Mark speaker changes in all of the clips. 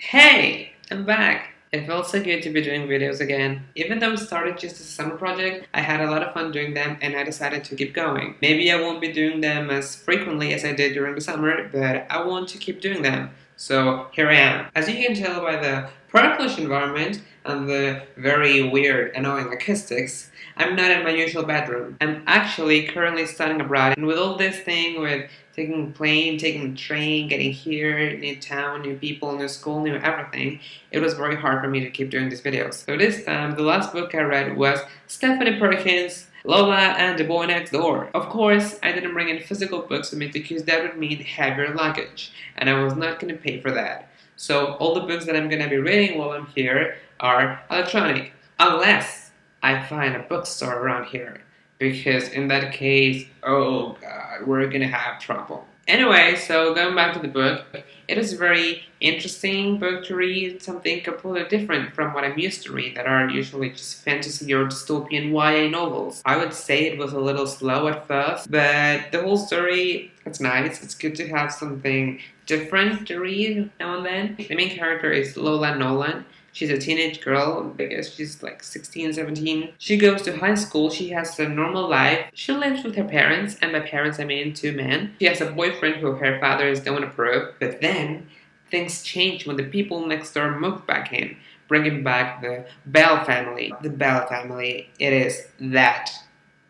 Speaker 1: Hey, I'm back. It felt so good to be doing videos again. Even though it started just as a summer project, I had a lot of fun doing them and I decided to keep going. Maybe I won't be doing them as frequently as I did during the summer, but I want to keep doing them. So here I am. As you can tell by the purplish environment and the very weird, annoying acoustics, I'm not in my usual bedroom. I'm actually currently studying abroad, and with all this thing with taking a plane, taking a train, getting here, new town, new people, new school, new everything, it was very hard for me to keep doing these videos. So this time, the last book I read was Stephanie Perkins' Lola and the Boy Next Door. Of course, I didn't bring any physical books with me because that would mean heavier luggage, and I was not going to pay for that. So all the books that I'm going to be reading while I'm here are electronic, unless I find a bookstore around here, because in that case, oh god, we're gonna have trouble. Anyway, so going back to the book, it is a very interesting book to read, something completely different from what I'm used to read, that are usually just fantasy or dystopian YA novels. I would say it was a little slow at first, but the whole story, it's nice. It's good to have something different to read now and then. The main character is Lola Nolan. She's a teenage girl, I guess she's like 16, 17. She goes to high school, she has a normal life. She lives with her parents, and by parents I mean two men. She has a boyfriend who her fathers don't approve, but then things change when the people next door move back in, bringing back the Bell family. The Bell family, it is that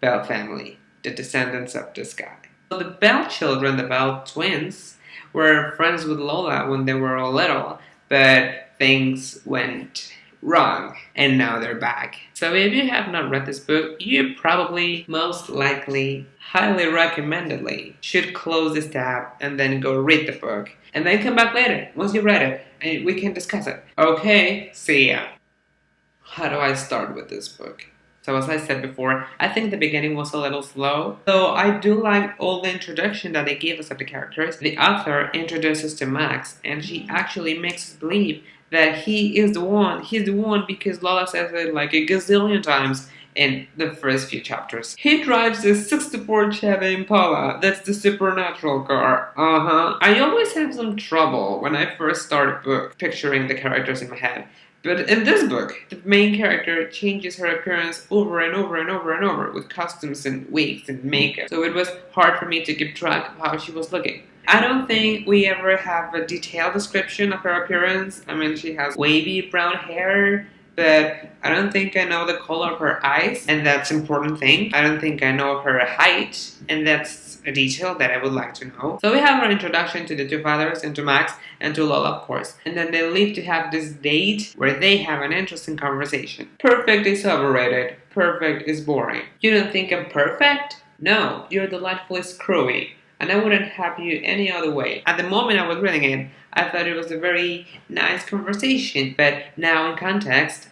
Speaker 1: Bell family, the descendants of this guy. So the Bell children, the Bell twins, were friends with Lola when they were all little, but things went wrong and now they're back. So if you have not read this book, you probably, most likely, highly recommendedly should close this tab and then go read the book and then come back later once you read it and we can discuss it. Okay, see ya. How do I start with this book? So as I said before, I think the beginning was a little slow, though I do like all the introduction that they gave us of the characters. The author introduces to Max, and she actually makes us believe that he's the one because Lola says it like a gazillion times in the first few chapters. He drives a 64 Chevy Impala, that's the supernatural car. I always have some trouble when I first start a book picturing the characters in my head. But in this book, the main character changes her appearance over and over and over and over with costumes and wigs and makeup. So it was hard for me to keep track of how she was looking. I don't think we ever have a detailed description of her appearance. I mean, she has wavy brown hair, but I don't think I know the color of her eyes, and that's an important thing. I don't think I know her height, and that's a detail that I would like to know. So we have our introduction to the two fathers and to Max and to Lola, of course. And then they leave to have this date where they have an interesting conversation. Perfect is overrated. Perfect is boring. You don't think I'm perfect? No, you're delightfully screwy. And I wouldn't have you any other way. At the moment I was reading it, I thought it was a very nice conversation, but now in context,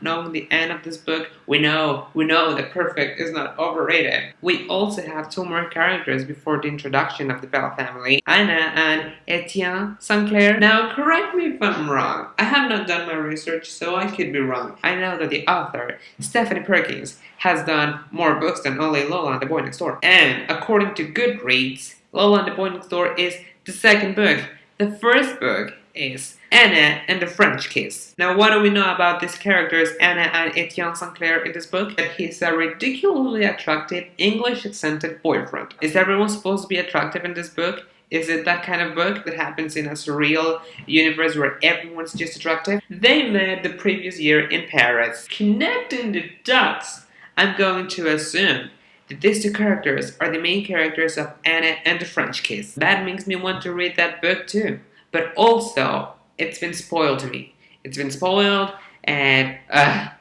Speaker 1: knowing the end of this book, we know that perfect is not overrated. We also have two more characters before the introduction of the Bell family, Anna and Etienne Sinclair. Now, correct me if I'm wrong. I have not done my research, so I could be wrong. I know that the author, Stephanie Perkins, has done more books than only Lola and the Boy Next Door. And according to Goodreads, Lola and the Boy Next Door is the second book. The first book is Anna and the French Kiss. Now, what do we know about these characters, Anna and Etienne Sinclair, in this book? That he's a ridiculously attractive English-accented boyfriend. Is everyone supposed to be attractive in this book? Is it that kind of book that happens in a surreal universe where everyone's just attractive? They met the previous year in Paris. Connecting the dots, I'm going to assume that these two characters are the main characters of Anna and the French Kiss. That makes me want to read that book too. But also, it's been spoiled to me. It's been spoiled and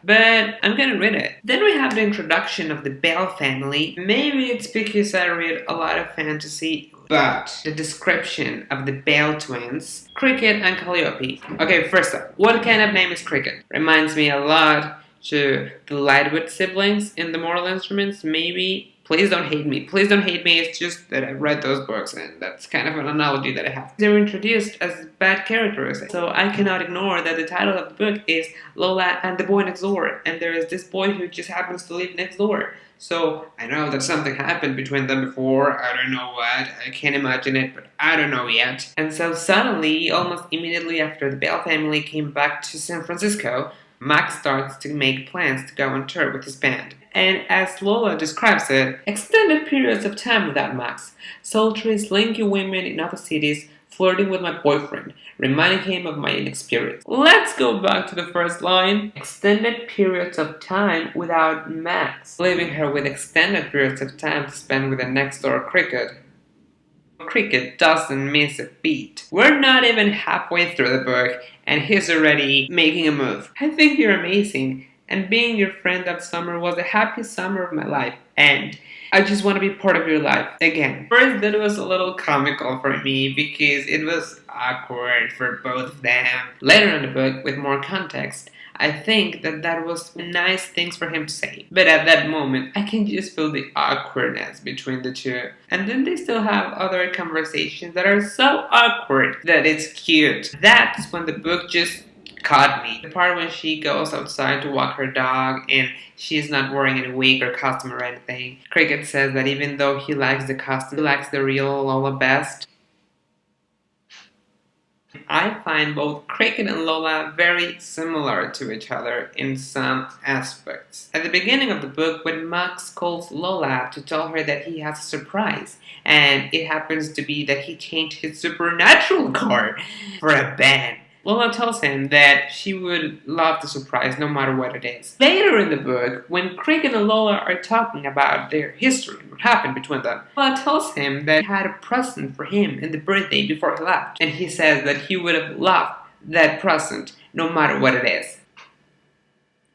Speaker 1: but I'm gonna read it. Then we have the introduction of the Bell family. Maybe it's because I read a lot of fantasy, but the description of the Bell twins, Cricket and Calliope. Okay, first up, what kind of name is Cricket? Reminds me a lot to the Lightwood siblings in the Mortal Instruments, maybe. Please don't hate me. Please don't hate me. It's just that I've read those books, and that's kind of an analogy that I have. They're introduced as bad characters, so I cannot ignore that the title of the book is Lola and the Boy Next Door, and there is this boy who just happens to live next door. So I know that something happened between them before. I don't know what. I can't imagine it, but I don't know yet. And so suddenly, almost immediately after the Bell family came back to San Francisco, Max starts to make plans to go on tour with his band. And as Lola describes it, extended periods of time without Max, sultry, slinky women in other cities, flirting with my boyfriend, reminding him of my inexperience. Let's go back to the first line. Extended periods of time without Max, leaving her with extended periods of time to spend with the next door cricket. Cricket doesn't miss a beat. We're not even halfway through the book, and he's already making a move. I think you're amazing, and being your friend that summer was the happiest summer of my life, and I just want to be part of your life again. First, that was a little comical for me because it was awkward for both of them. Later in the book, with more context, I think that was nice things for him to say. But at that moment, I can just feel the awkwardness between the two. And then they still have other conversations that are so awkward that it's cute. That's when the book just caught me. The part when she goes outside to walk her dog and she's not wearing any wig or costume or anything. Cricket says that even though he likes the costume, he likes the real Lola best. I find both Cricket and Lola very similar to each other in some aspects. At the beginning of the book, when Max calls Lola to tell her that he has a surprise, and it happens to be that he changed his supernatural car for a band. Lola tells him that she would love the surprise no matter what it is. Later in the book, when Cricket and Lola are talking about their history and what happened between them, Lola tells him that he had a present for him in the birthday before he left. And he says that he would have loved that present no matter what it is.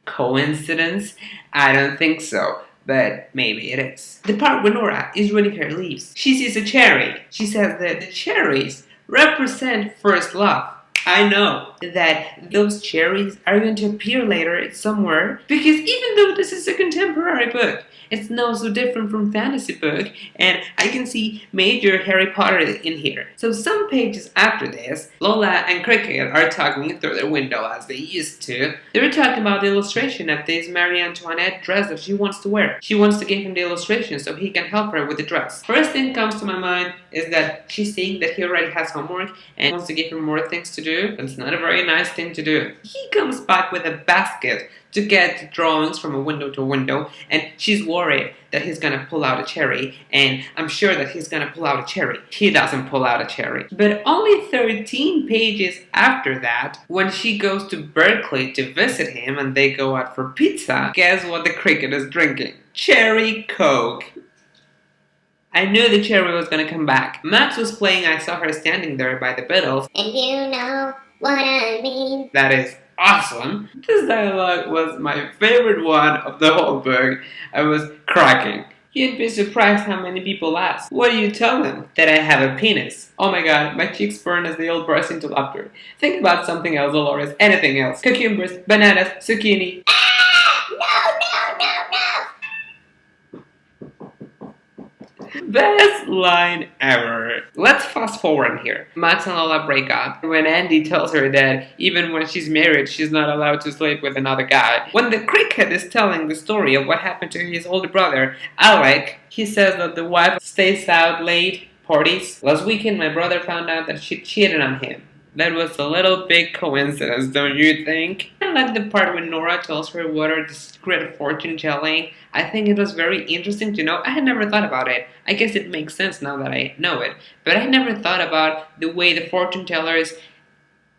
Speaker 1: Coincidence? I don't think so. But maybe it is. The part where Nora is reading her leaves, she sees a cherry. She says that the cherries represent first love. I know that those cherries are going to appear later somewhere because even though this is a contemporary book, it's not so different from fantasy book, and I can see major Harry Potter in here. So some pages after this, Lola and Cricket are talking through their window as they used to. They were talking about the illustration of this Marie Antoinette dress that she wants to wear. She wants to give him the illustration so he can help her with the dress. First thing comes to my mind is that she's saying that he already has homework and wants to give him more things to do. That's not a very nice thing to do. He comes back with a basket to get drawings from a window to window, and she's worried that he's gonna pull out a cherry, and I'm sure that he's gonna pull out a cherry. He doesn't pull out a cherry. But only 13 pages after that, when she goes to Berkeley to visit him and they go out for pizza, guess what the Cricket is drinking? Cherry Coke. I knew the cherry was gonna come back. Max was playing I Saw Her Standing There by the Beatles.
Speaker 2: And you know what I mean.
Speaker 1: That is awesome. This dialogue was my favorite one of the whole book. I was cracking. You'd be surprised how many people ask, what do you tell them? That I have a penis. Oh my god, my cheeks burn as they all burst into laughter. Think about something else, Dolores. Anything else. Cucumbers, bananas, zucchini. Best line ever. Let's fast forward here. Max and Lola break up when Andy tells her that even when she's married, she's not allowed to sleep with another guy. When the Cricket is telling the story of what happened to his older brother, Alec, he says that the wife stays out late, parties. Last weekend, my brother found out that she cheated on him. That was a little big coincidence, don't you think? I like the part when Nora tells her what are the secret of fortune telling. I think it was very interesting to know. I had never thought about it. I guess it makes sense now that I know it. But I never thought about the way the fortune tellers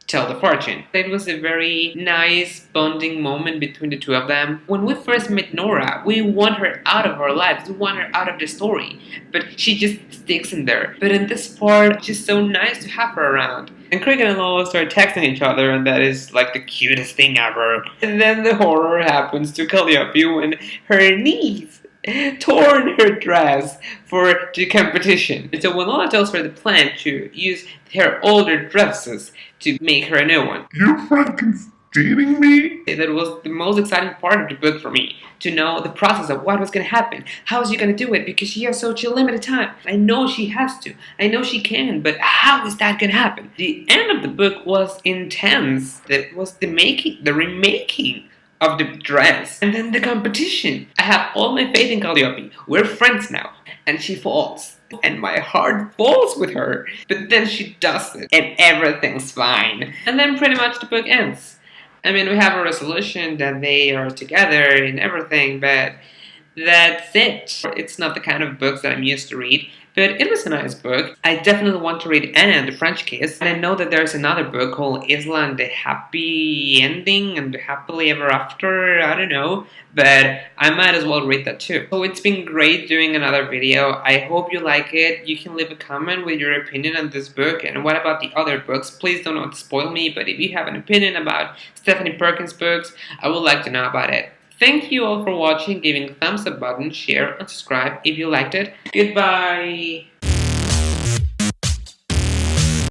Speaker 1: tell the fortune. It was a very nice bonding moment between the two of them. When we first met Nora, we want her out of our lives. We want her out of the story. But she just sticks in there. But in this part, it's just so nice to have her around. And Cricket and Lola start texting each other, and that is like the cutest thing ever. And then the horror happens to Calliope when her niece torn her dress for the competition. And so when Lola tells her the plan to use her older dresses to make her a new one.
Speaker 3: You Frankenstein!
Speaker 1: kidding me? That was the most exciting part of the book for me, to know the process of what was going to happen. How is she going to do it? Because she has such a limited time. I know she has to. I know she can, but how is that going to happen? The end of the book was intense. That was the remaking of the dress. And then the competition. I have all my faith in Calliope. We're friends now. And she falls. And my heart falls with her. But then she does it. And everything's fine. And then pretty much the book ends. I mean, we have a resolution that they are together and everything, but that's it. It's not the kind of books that I'm used to read, but it was a nice book. I definitely want to read Anne and the French Kiss. And I know that there's another book called Isla and the Happy Ending and the Happily Ever After. I don't know, but I might as well read that too. So it's been great doing another video. I hope you like it. You can leave a comment with your opinion on this book and what about the other books. Please do not spoil me, but if you have an opinion about Stephanie Perkins' books, I would like to know about it. Thank you all for watching, giving a thumbs up button, share, and subscribe if you liked it. Goodbye!